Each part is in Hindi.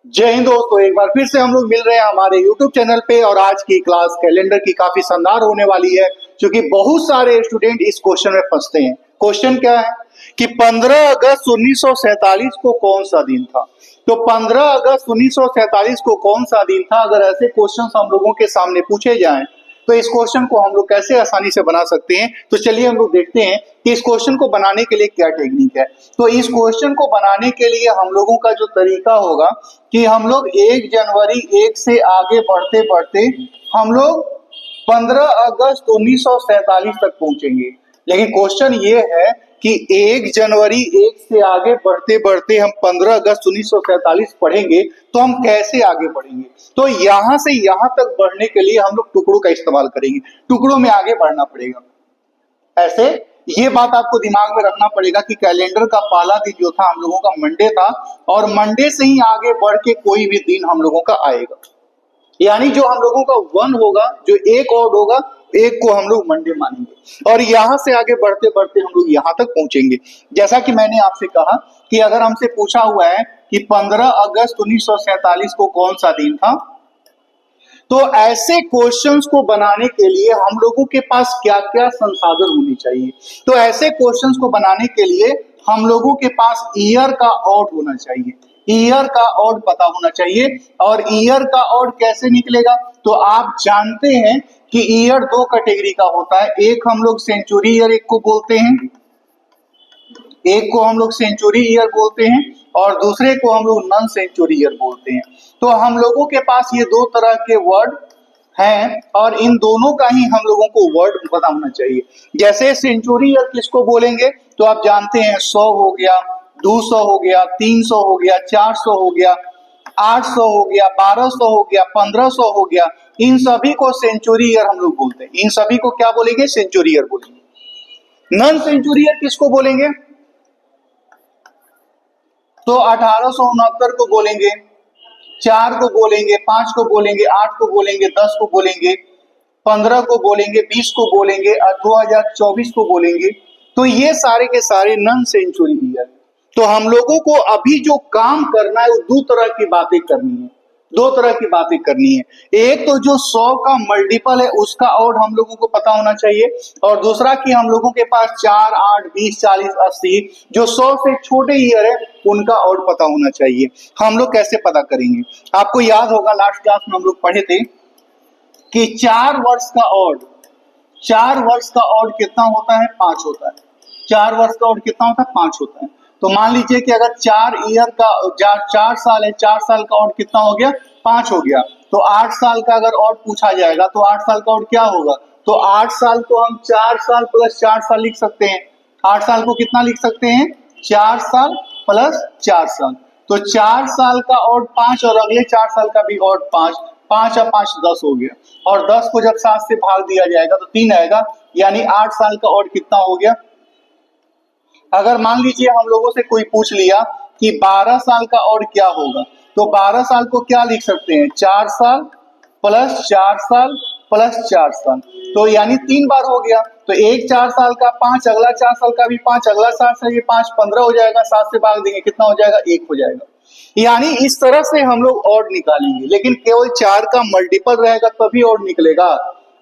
जय हिंद दोस्तों, एक बार फिर से हम लोग मिल रहे हैं हमारे YouTube चैनल पे। और आज की क्लास कैलेंडर की काफी शानदार होने वाली है, क्योंकि बहुत सारे स्टूडेंट इस क्वेश्चन में फंसते हैं। क्वेश्चन क्या है कि 15 अगस्त 1947 को कौन सा दिन था। तो 15 अगस्त 1947 को कौन सा दिन था, अगर ऐसे क्वेश्चन हम लोगों के सामने पूछे जाएं तो इस क्वेश्चन को हम लोग कैसे आसानी से बना सकते हैं। तो चलिए हम लोग देखते हैं कि इस क्वेश्चन को बनाने के लिए क्या टेक्निक है। तो इस क्वेश्चन को बनाने के लिए हम लोगों का जो तरीका होगा कि हम लोग 1 जनवरी 1 से आगे बढ़ते बढ़ते हम लोग 15 अगस्त 1947 तक पहुंचेंगे। लेकिन क्वेश्चन ये है कि 1 जनवरी 1 से आगे बढ़ते बढ़ते हम 15 अगस्त 1947 पढ़ेंगे, तो हम कैसे आगे बढ़ेंगे। तो यहां से यहां तक बढ़ने के लिए हम लोग टुकड़ों का इस्तेमाल करेंगे, टुकड़ों में आगे बढ़ना पड़ेगा। ऐसे ये बात आपको दिमाग में रखना पड़ेगा कि कैलेंडर का पहला दिन जो था हम लोगों का मंडे था, और मंडे से ही आगे बढ़ के कोई भी दिन हम लोगों का आएगा। यानी जो हम लोगों का 1 होगा, जो एक और होगा, एक को हम लोग मंडे मानेंगे, और यहां से आगे बढ़ते बढ़ते हम लोग यहां तक पहुंचेंगे। जैसा कि मैंने आपसे कहा कि अगर हमसे पूछा हुआ है कि 15 अगस्त 1947 को कौन सा दिन था, तो ऐसे क्वेश्चंस को बनाने के लिए हम लोगों के पास क्या क्या संसाधन होने चाहिए। तो ऐसे क्वेश्चंस को बनाने के लिए हम लोगों के पास ईयर का ऑड होना चाहिए, ईयर का ऑड पता होना चाहिए। और ईयर का ऑड कैसे निकलेगा, तो आप जानते हैं कि ईयर 2 कैटेगरी का होता है। एक हम लोग सेंचुरी ईयर एक को बोलते हैं, एक को हम लोग सेंचुरी ईयर बोलते हैं, और दूसरे को हम लोग नॉन सेंचुरी ईयर बोलते हैं। तो हम लोगों के पास ये 2 तरह के वर्ड हैं, और इन दोनों का ही हम लोगों को वर्ड पता होना चाहिए। जैसे सेंचुरी ईयर किसको बोलेंगे, तो आप जानते हैं 100 हो गया, 200 हो गया, 300 हो गया, 400 हो गया, 800 हो गया, 1200 हो गया, 1500 हो गया। इन सभी को सेंचुरी ईयर हम लोग बोलते हैं। इन सभी को क्या बोलेंगे, सेंचुरी ईयर बोलेंगे। नॉन सेंचुरी ईयर किसको बोलेंगे, तो 1869 को बोलेंगे, 4 को बोलेंगे, 5 को बोलेंगे, 8 को बोलेंगे, 10 को बोलेंगे, 15 को बोलेंगे, 20 को बोलेंगे, और 2024 को बोलेंगे। तो ये सारे के सारे नॉन सेंचुरी ईयर। तो हम लोगों को अभी जो काम करना है वो 2 तरह की बातें करनी है, 2 तरह की बातें करनी है। एक तो जो 100 का मल्टीपल है उसका ऑड हम लोगों को पता होना चाहिए, और दूसरा कि हम लोगों के पास 4, 8, 20, 40, 80 जो 100 से छोटे ईयर है उनका ऑड पता होना चाहिए। हम लोग कैसे पता करेंगे, आपको याद होगा लास्ट क्लास में हम लोग पढ़े थे कि 4 वर्ष का ऑड, 4 वर्ष का ऑड कितना होता है, 5 होता है। 4 वर्ष का ऑड कितना होता है, 5 होता है। तो मान लीजिए कि अगर 4 ईयर का 4 साल है, 4 साल का ऑड कितना हो गया, 5 हो गया। तो 8 साल का अगर ऑड पूछा जाएगा तो 8 साल का ऑड क्या होगा, तो 8 साल को हम 4 साल प्लस 4 साल लिख सकते हैं। 8 साल को कितना लिख सकते हैं, 4 साल प्लस 4 साल। तो 4 साल का ऑड 5 और अगले 4 साल का भी ऑड 5, 5 और 5 10 हो गया, और 10 को जब 7 से भाग दिया जाएगा तो 3 आएगा। यानी 8 साल का ऑड कितना हो गया। अगर मान लीजिए हम लोगों से कोई पूछ लिया कि 12 साल का ऑड क्या होगा, तो 12 साल को क्या लिख सकते हैं, 4 साल प्लस 4 साल प्लस 4 साल। तो यानी 3 बार हो गया। तो एक 4 साल का 5, अगला 4 साल का भी 5, अगला 7 साल ये 5, 15 हो जाएगा। 7 से भाग देंगे कितना हो जाएगा, 1 हो जाएगा। यानी इस तरह से हम लोग ऑड निकालेंगे, लेकिन केवल 4 का मल्टीपल रहेगा तभी ऑड निकलेगा।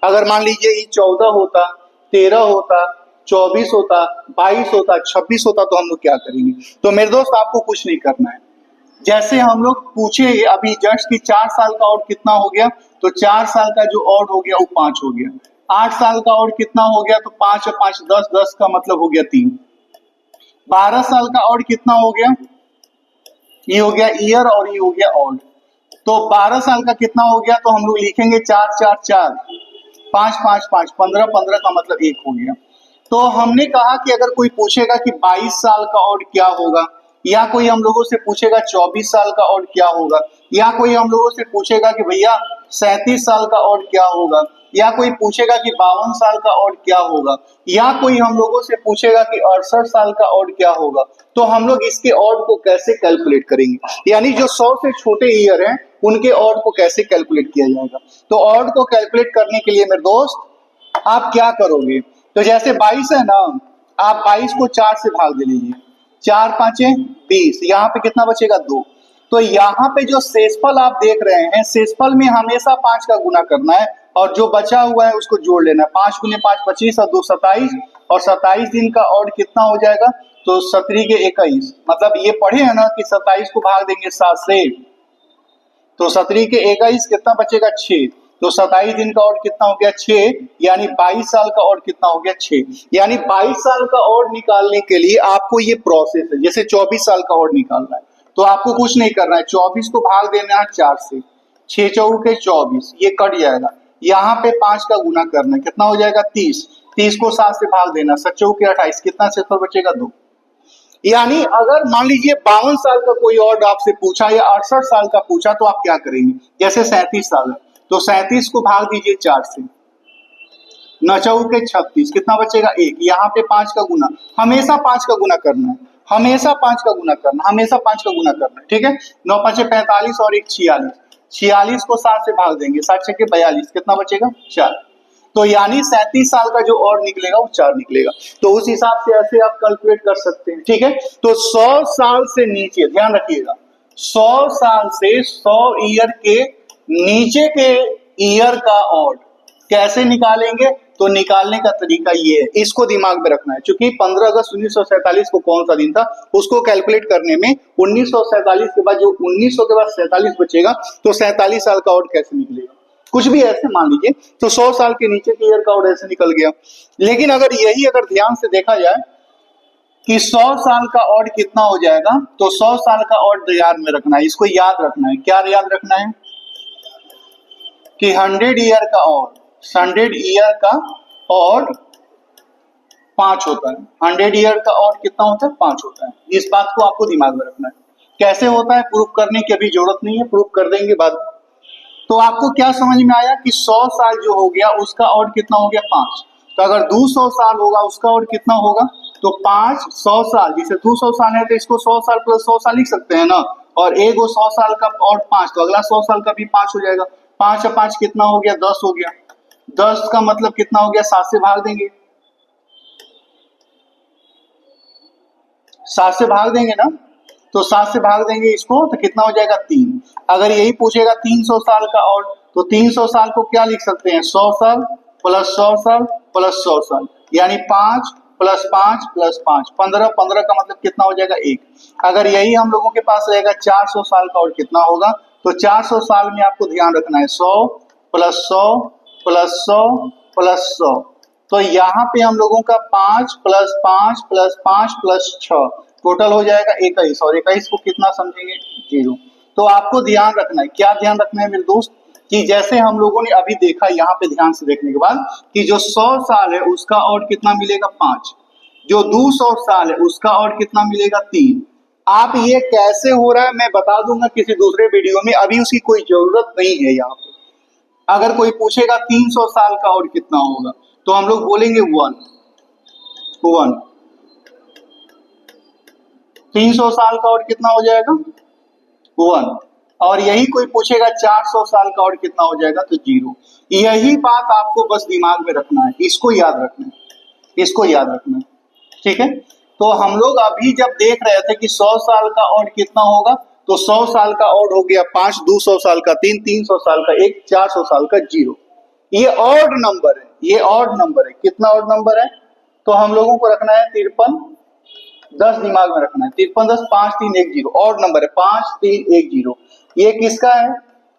अगर मान लीजिए ये 14 होता, 13 होता, 24 होता, 22 होता, 26 होता, तो हम लोग क्या करेंगे। तो मेरे दोस्त आपको कुछ नहीं करना है। जैसे हम लोग पूछे अभी जस्ट कि 4 साल का ऑड कितना हो गया, तो 4 साल का जो ऑड हो गया वो 5 हो गया। 8 साल का ऑड कितना हो गया, तो 5 और 5 10, 10 का मतलब हो गया 3। 12 साल का ऑड कितना हो गया, ये हो गया ईयर और ये हो गया ऑड। तो 12 साल का कितना हो गया, तो हम लोग लिखेंगे 4 4 4, 5 5 5, 15 15 का मतलब 1 हो गया। तो हमने कहा कि अगर कोई पूछेगा कि 22 साल का ऑड क्या होगा, या कोई हम लोगों से पूछेगा 24 साल का ऑड क्या होगा, या कोई हम लोगों से पूछेगा कि भैया 37 साल का ऑड क्या होगा, या कोई पूछेगा कि 52 साल का ऑड क्या होगा, या कोई हम लोगों से पूछेगा कि 68 साल का ऑड क्या होगा, तो हम लोग इसके ऑड को कैसे कैलकुलेट करेंगे। यानी जो 100 से छोटे ईयर हैं उनके ऑड को कैसे कैलकुलेट किया जाएगा। तो ऑड को कैलकुलेट करने के लिए मेरे दोस्त आप क्या करोगे, तो जैसे 22 है ना, आप 22 को 4 से भाग दे लीजिए, 4 5 20, यहाँ पे कितना बचेगा 2। तो यहाँ पे जो शेषफल आप देख रहे हैं, शेषफल में हमेशा 5 का गुना करना है और जो बचा हुआ है उसको जोड़ लेना है। 5 गुने 5 25 और 2 27 और 27 दिन का और कितना हो जाएगा, तो 17 के 21, मतलब ये पढ़े हैं ना कि 27 को भाग देंगे 7 से, तो 17 के 21 कितना बचेगा 6, तो 27 दिन का और कितना हो गया 6, यानी 22 साल का और कितना हो गया 6, यानी 22 साल का और निकालने के लिए आपको ये प्रोसेस है। जैसे 24 साल का और निकालना है तो आपको कुछ नहीं करना है, 24 को भाग देना है 4 से, 6 चौके 24, ये कट जाएगा। यहाँ पे 5 का गुना करना है, कितना हो जाएगा 30, 30 को 7 से भाग देना, 7 चौके 28, कितना शेषफल बचेगा 2। यानी अगर मान लीजिए 52 साल का कोई और आपसे पूछा या 68 साल का पूछा तो आप क्या करेंगे, जैसे 37 साल है तो 37 को भाग दीजिए 4 से, 9 चौके 36, कितना बचेगा 1। यहाँ पे 5 का गुना, हमेशा 5 का गुना करना है, हमेशा 5 का गुना करना, हमेशा 5 का गुना करना है, ठीक है। 9 5 45 और 1 46, 46 को 7 से भाग देंगे, 7 6 42, कितना बचेगा 4। तो यानी 37 साल का जो और निकलेगा वो 4 निकलेगा। तो उस हिसाब से ऐसे आप कैलकुलेट कर सकते हैं, ठीक है। तो 100 साल से नीचे, ध्यान रखिएगा, 100 साल से 100 ईयर के नीचे के ईयर का और कैसे निकालेंगे, तो निकालने का तरीका ये है, इसको दिमाग में रखना है। क्योंकि 15 अगस्त 1947 को कौन सा दिन था, उसको कैलकुलेट करने में 1947 के बाद जो 1900 के बाद 47 बचेगा, तो 47 साल का और कैसे निकलेगा, कुछ भी ऐसे मान लीजिए, तो 100 साल के नीचे के ईयर का और ऐसे निकल गया। लेकिन अगर यही अगर ध्यान से देखा जाए कि 100 साल का और कितना हो जाएगा, तो 100 साल का और याद में रखना है, इसको याद रखना है। क्या याद रखना है कि 100 ईयर का और, 100 ईयर का और 5 होता है, 100 ईयर का और कितना होता है 5 होता है। इस बात को आपको दिमाग में रखना है। कैसे होता है प्रूफ करने की अभी जरूरत नहीं है, प्रूफ कर देंगे बाद। तो आपको क्या समझ में आया कि 100 साल जो हो गया उसका और कितना हो गया 5। तो अगर 200 साल होगा उसका और कितना होगा, तो 5 100 साल, जैसे 200 साल है तो इसको 100 साल प्लस 100 साल लिख सकते हैं ना, और एक 100 साल का और 5, तो अगला 100 साल का भी 5 हो जाएगा। 5 और 5 कितना हो गया 10 हो गया, 10 का मतलब कितना हो गया 7 से भाग देंगे, 7 से भाग देंगे ना, तो 7 से भाग देंगे इसको तो कितना हो जाएगा 3। अगर यही पूछेगा 300 साल का और, तो 300 साल को क्या लिख सकते हैं 100 साल प्लस 100 साल प्लस 100 साल, यानी 5 प्लस 5 प्लस 5, 15, 15 का मतलब कितना हो जाएगा 1। अगर यही हम लोगों के पास रहेगा 400 साल का और कितना होगा, तो 400 साल में आपको ध्यान रखना है 100 प्लस 100 प्लस 100 प्लस 100, तो यहाँ पे हम लोगों का 5 प्लस 5 प्लस 5 प्लस 6 टोटल हो जाएगा 21, और 21 को कितना समझेंगे 0। तो आपको ध्यान रखना है, क्या ध्यान रखना है मेरे दोस्त, कि जैसे हम लोगों ने अभी देखा यहाँ पे ध्यान से देखने के बाद कि जो 100 साल है उसका और कितना मिलेगा 5, जो 200 साल है उसका और कितना मिलेगा 3। आप ये कैसे हो रहा है मैं बता दूंगा किसी दूसरे वीडियो में, अभी उसकी कोई जरूरत नहीं है यहाँ पे। अगर कोई पूछेगा 300 साल का और कितना होगा, तो हम लोग बोलेंगे 1। 300 साल का और कितना हो जाएगा 1, और यही कोई पूछेगा 400 साल का और कितना हो जाएगा, तो 0। यही बात आपको बस दिमाग में रखना है, इसको याद रखना है, इसको याद रखना है, ठीक है। तो हम लोग अभी जब देख रहे थे कि 100 साल का और कितना होगा, तो 100 साल का और हो गया 5, 200 साल का 3, 300 साल का 1, 400 साल का 0। ये ऑड नंबर है, ये ऑड नंबर है। कितना ऑड नंबर है, तो हम लोगों को रखना है 53 10 दिमाग में रखना है, 53 10 5 3 1 0, ऑड नंबर है 5 3 1 0। ये किसका है,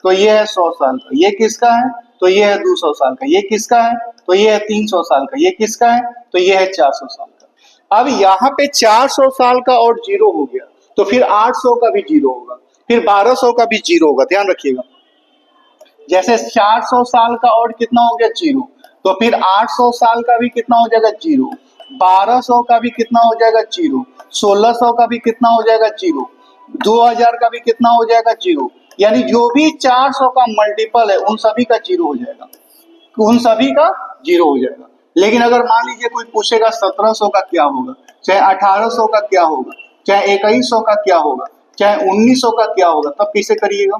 तो ये है 100 साल का। ये किसका है, तो ये है 200 साल का। ये किसका है, तो ये है 300 साल का। ये किसका है, तो ये है 400 साल का। अब यहाँ पे 400 साल का और 0 हो गया, तो फिर 800 का भी 0 होगा, फिर 1200 का भी 0 होगा। ध्यान रखिएगा, जैसे 400 साल का और कितना हो गया 0, तो फिर 800 साल का भी कितना हो जाएगा 0, 1200 का भी कितना हो जाएगा 0, 1600 का भी कितना हो जाएगा 0, 2000 का भी कितना हो जाएगा 0। यानी जो भी 400 का मल्टीपल है उन सभी का 0 हो जाएगा, उन सभी का 0 हो जाएगा। लेकिन अगर मान लीजिए कोई पूछेगा 1700 का क्या होगा, चाहे 1800 का क्या होगा, चाहे 2100 का क्या होगा, चाहे 1900 का क्या होगा, तब कैसे करिएगा।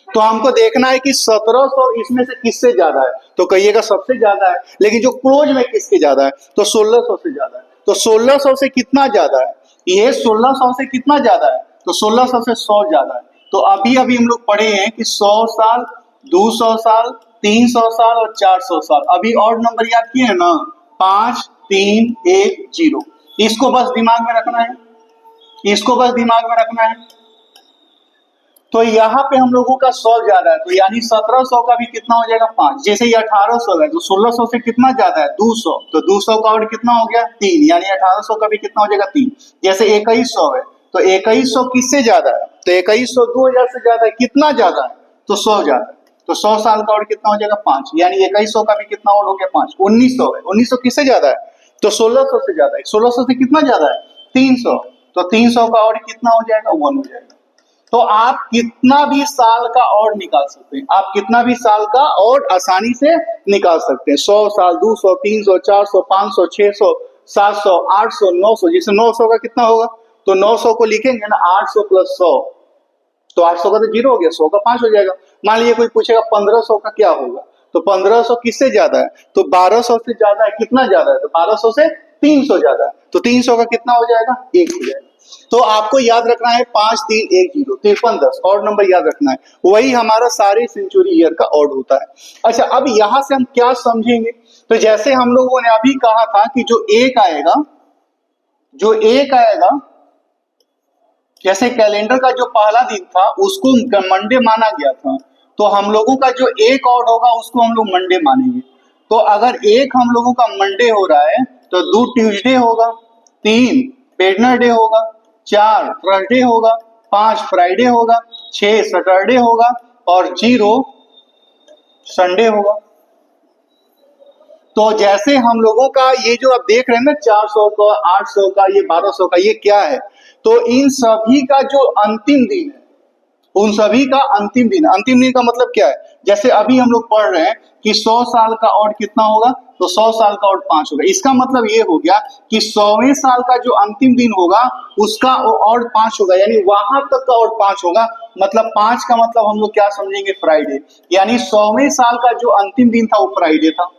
तो हमको देखना है कि 1700 इसमें से किससे ज्यादा है, तो कहिएगा सबसे ज्यादा है। लेकिन जो क्लोज में किसके ज्यादा है, तो 1600 से ज्यादा है। तो 1600 से कितना ज्यादा है, ये 1600 से कितना ज्यादा है, तो 1600 से 100 ज्यादा है। तो अभी अभी हम लोग पढ़े हैं कि 100 साल, 200 साल, 300 साल और 400 साल। अभी और नंबर याद किए हैं ना, 5 3 1 0। इसको बस दिमाग में रखना है, इसको बस दिमाग में रखना है। तो यहाँ पे हम लोगों का 100 ज्यादा है, तो यानी 1700 का भी कितना हो जाएगा 5। जैसे ये 1800 है तो 1600 से कितना ज्यादा है 200, तो 200 का और कितना हो गया 3, यानी 1800 का भी कितना हो जाएगा 3। जैसे 2100 है तो 2100 किससे ज्यादा है, तो 2100 2000 से ज्यादा है। कितना ज्यादा है, तो 100 ज्यादा है। तो 100 साल का और कितना हो जाएगा 5, यानी 2100 का भी कितना और हो गया 5। 1900 है, 1900 किससे ज्यादा है, तो 1600 से ज्यादा है। 1600 से कितना ज्यादा है 300, तो 300 का और कितना हो जाएगा 1 हो जाएगा। तो आप कितना भी साल का और निकाल सकते हैं, आप कितना भी साल का और आसानी से निकाल सकते हैं। 100 साल, 200, 300, 400, 500, 600, 700, 800, 900। जैसे 900 का कितना होगा, तो 900 को लिखेंगे ना 800 प्लस 100, तो 800 का तो 0 हो गया, 100 का 5 हो जाएगा। मान लीजिए कोई पूछेगा 1500 का क्या होगा, तो 1500 किससे ज्यादा है, तो 1200 से ज्यादा है। कितना ज्यादा है, तो 1200 से 300 ज्यादा है, तो 300 का कितना हो जाएगा 1 हो जाएगा। तो आपको याद रखना है 5 3 1 0 53 10 और नंबर याद रखना है, वही हमारा सारे सेंचुरी ईयर का ऑड होता है। अच्छा, अब यहां से हम क्या समझेंगे, तो जैसे हम लोगों ने अभी कहा था कि जो एक आएगा, जो एक आएगा, जैसे कैलेंडर का जो पहला दिन था उसको मंडे माना गया था, तो हम लोगों का जो एक ऑड होगा उसको हम लोग मंडे मानेंगे। तो अगर एक हम लोगों का मंडे हो रहा है तो 2 ट्यूसडे होगा, 3 वेडनेसडे होगा, 4 थर्सडे होगा, 5 फ्राइडे होगा, 6 सैटरडे होगा और 0 संडे होगा। तो जैसे हम लोगों का ये जो आप देख रहे हैं ना 400 का, 800 का, ये 1200 का, ये क्या है, तो इन सभी का जो अंतिम दिन है, उन सभी का अंतिम दिन। अंतिम दिन का मतलब क्या है, जैसे अभी हम लोग पढ़ रहे हैं कि 100 साल का ऑड कितना होगा, तो 100 साल का ऑड 5 होगा। इसका मतलब ये हो गया कि 100वें साल का जो अंतिम दिन होगा उसका ऑड 5 होगा, यानी वहां तक का ऑड 5 होगा। मतलब 5 का मतलब हम लोग क्या समझेंगे, फ्राइडे, यानी 100वें साल का जो अंतिम दिन था वो फ्राइडे था।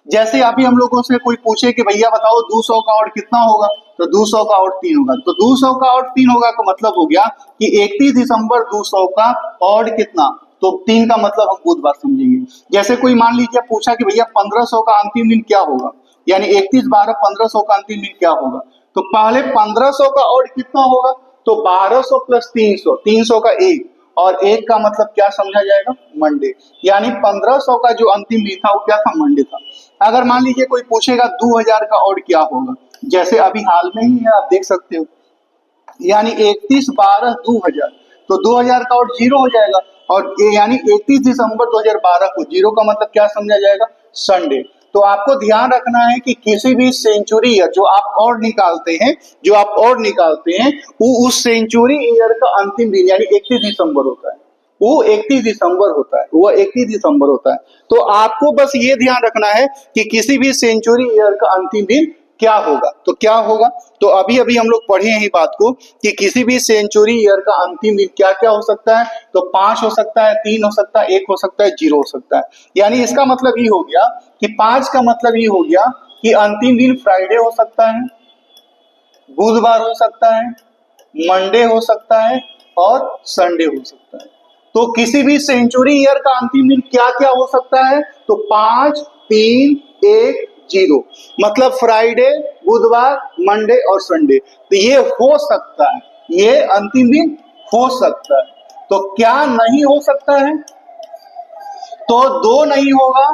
जैसे अभी हम लोगों से कोई पूछे कि भैया बताओ 200 का ऑड कितना होगा, तो 200 का ऑड 3 होगा, तो 200 का ऑड 3 होगा का मतलब हो गया कि 31 दिसंबर 200 का ऑड कितना, तो 3 का मतलब हम बुधवार समझेंगे। जैसे कोई मान लीजिए पूछा कि भैया 1500 का अंतिम दिन क्या होगा, यानी 31/12/1500 का अंतिम दिन क्या होगा, तो पहले 1500 का ऑड कितना होगा, तो 1200 प्लस 300, 300 का 1, और 1 का मतलब क्या समझा जाएगा, मंडे, यानी 1500 का जो अंतिम दिन था वो क्या था, मंडे था। अगर मान लीजिए कोई पूछेगा 2000 का ऑड क्या होगा, जैसे अभी हाल में ही है आप देख सकते हो, यानी 31/12/2000, तो 2000 का ऑड 0 हो जाएगा, और यानी 31 दिसंबर 2012 को 0 का मतलब क्या समझा जाएगा, संडे। तो आपको ध्यान रखना है कि किसी भी सेंचुरी ईयर जो आप और निकालते हैं, जो आप और निकालते हैं, वो उस सेंचुरी ईयर का अंतिम दिन यानी 31 दिसंबर होता है, वो 31 दिसंबर होता है, वो 31 दिसंबर होता है। तो आपको बस ये ध्यान रखना है कि किसी भी सेंचुरी ईयर का अंतिम दिन क्या होगा, तो क्या होगा, तो अभी अभी हम लोग पढ़े हैं बात को कि किसी भी सेंचुरी ईयर का अंतिम दिन क्या क्या हो सकता है, तो 5 हो सकता है, 3 हो सकता है, 1 हो सकता है, 0 हो सकता है। यानी इसका मतलब ये हो गया कि 5 का मतलब ये हो गया कि अंतिम दिन फ्राइडे हो सकता है, बुधवार हो सकता है, मंडे हो सकता है और संडे हो सकता है। तो किसी भी सेंचुरी ईयर का अंतिम दिन क्या क्या हो सकता है, तो 5 3 1 0, मतलब फ्राइडे, बुधवार, मंडे और संडे। तो ये हो सकता है, ये अंतिम दिन हो सकता है। तो क्या नहीं हो सकता है, तो 2 नहीं होगा,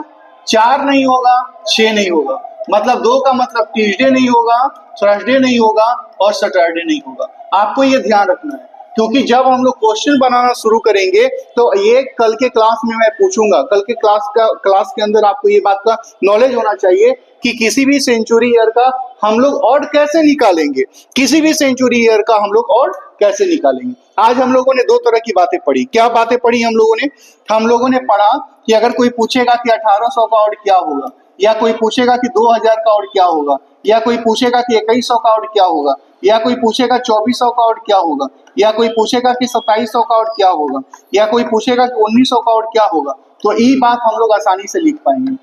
4 नहीं होगा, 6 नहीं होगा। मतलब 2 का मतलब ट्यूसडे नहीं होगा, थर्सडे नहीं होगा और सैटरडे नहीं होगा। आपको ये ध्यान रखना है, क्योंकि जब हम लोग क्वेश्चन बनाना शुरू करेंगे तो ये कल के क्लास में मैं पूछूंगा। कल के क्लास के अंदर आपको ये बात का नॉलेज होना चाहिए कि किसी भी सेंचुरी ईयर का हम लोग ऑड कैसे निकालेंगे, किसी भी सेंचुरी ईयर का हम लोग ऑड कैसे निकालेंगे। आज हम लोगों ने 2 तरह की बातें पढ़ी। क्या बातें पढ़ी हम लोगों ने पढ़ा कि अगर कोई पूछेगा कि 1800 का ऑड क्या होगा, या कोई पूछेगा कि 2000 का ऑड क्या होगा, या कोई पूछेगा कि 2100 का ऑड क्या होगा, या कोई पूछेगा 2400 का ऑड क्या होगा, या कोई पूछेगा कि 2700 का ऑड क्या होगा, या कोई पूछेगा कि 1900 का ऑड क्या होगा, तो ये बात हम लोग आसानी से लिख पाएंगे।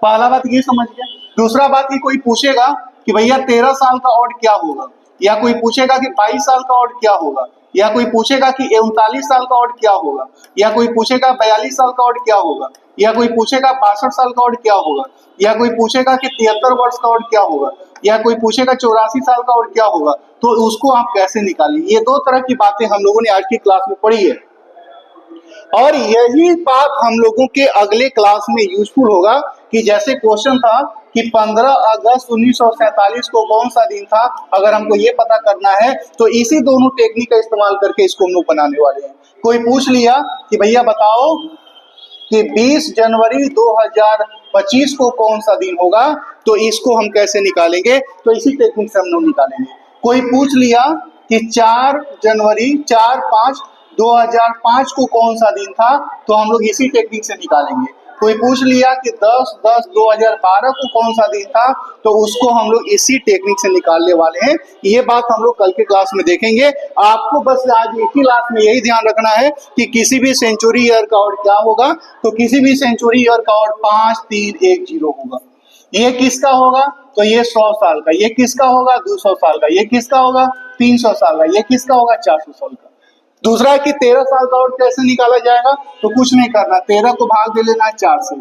पहला बात ये समझ गया। दूसरा बात कि कोई पूछेगा कि भैया 13 साल का ऑड क्या होगा, या कोई पूछेगा कि 22 साल का ऑड क्या होगा, या कोई पूछेगा कि 39 साल का ऑड क्या होगा, या कोई पूछेगा 42 साल का ऑड क्या होगा, या कोई पूछेगा 62 साल का ऑड क्या होगा, या कोई पूछेगा कि 73 वर्ष का ऑड क्या होगा, या कोई पूछेगा 84 साल का ऑड क्या होगा, तो उसको आप कैसे निकालेंगे। ये दो तरह की बातें हम लोगों ने आज की क्लास में पढ़ी है और यही बात हम लोगों के अगले क्लास में यूजफुल होगा कि जैसे क्वेश्चन था कि 15 अगस्त 1947 को कौन सा दिन था, अगर हमको ये पता करना है तो इसी दोनों टेक्निक का इस्तेमाल करके इसको हम लोग बनाने वाले हैं। कोई पूछ लिया कि भैया बताओ कि 20 जनवरी 2025 को कौन सा दिन होगा, तो इसको हम कैसे निकालेंगे, तो इसी टेक्निक से हम लोग निकालेंगे। कोई पूछ लिया कि 4 जनवरी 4/5/2005 को कौन सा दिन था, तो हम लोग इसी टेक्निक से निकालेंगे। कोई पूछ लिया कि 10/10/2012 को कौन सा दिन था, तो उसको हम लोग इसी टेक्निक से निकालने वाले हैं। ये बात हम लोग कल के क्लास में देखेंगे। आपको बस आज एक ही क्लास में यही ध्यान रखना है कि किसी भी सेंचुरी ईयर का ऑड क्या होगा, तो किसी भी सेंचुरी ईयर का ऑड 5310 होगा। ये किसका होगा, तो ये 100 साल का। ये किसका होगा, 200 साल का। ये किसका होगा, 300 साल का। ये किसका होगा, 400 साल का। दूसरा कि 13 साल का ऑड कैसे निकाला जाएगा, तो कुछ नहीं करना, 13 को भाग दे लेना है 4 से,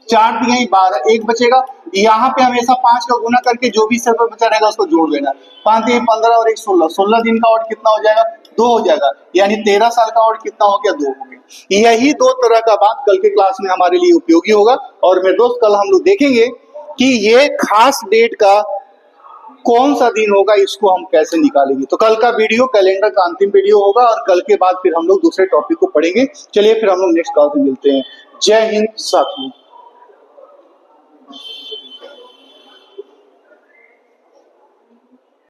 4 दिए 12, एक बचेगा। यहाँ पे हमेशा 5 का गुना करके जो भी सेल बचा रहेगा उसको जोड़ देना। 5 दिए 15 और 1 16, 16 दिन का ऑड कितना हो जाएगा, 2 हो जाएगा। यानी 13 साल का ऑड कितना हो गया, 2 हो गया। यही दो तरह का बात कल के क्लास में हमारे लिए उपयोगी होगा। और मेरे दोस्त कल हम लोग देखेंगे कि ये खास डेट का कौन सा दिन होगा, इसको हम कैसे निकालेंगे। तो कल का वीडियो कैलेंडर का अंतिम वीडियो होगा और कल के बाद फिर हम लोग दूसरे टॉपिक को पढ़ेंगे। चलिए फिर हम लोग नेक्स्ट क्लास में मिलते हैं। जय हिंद साथियों।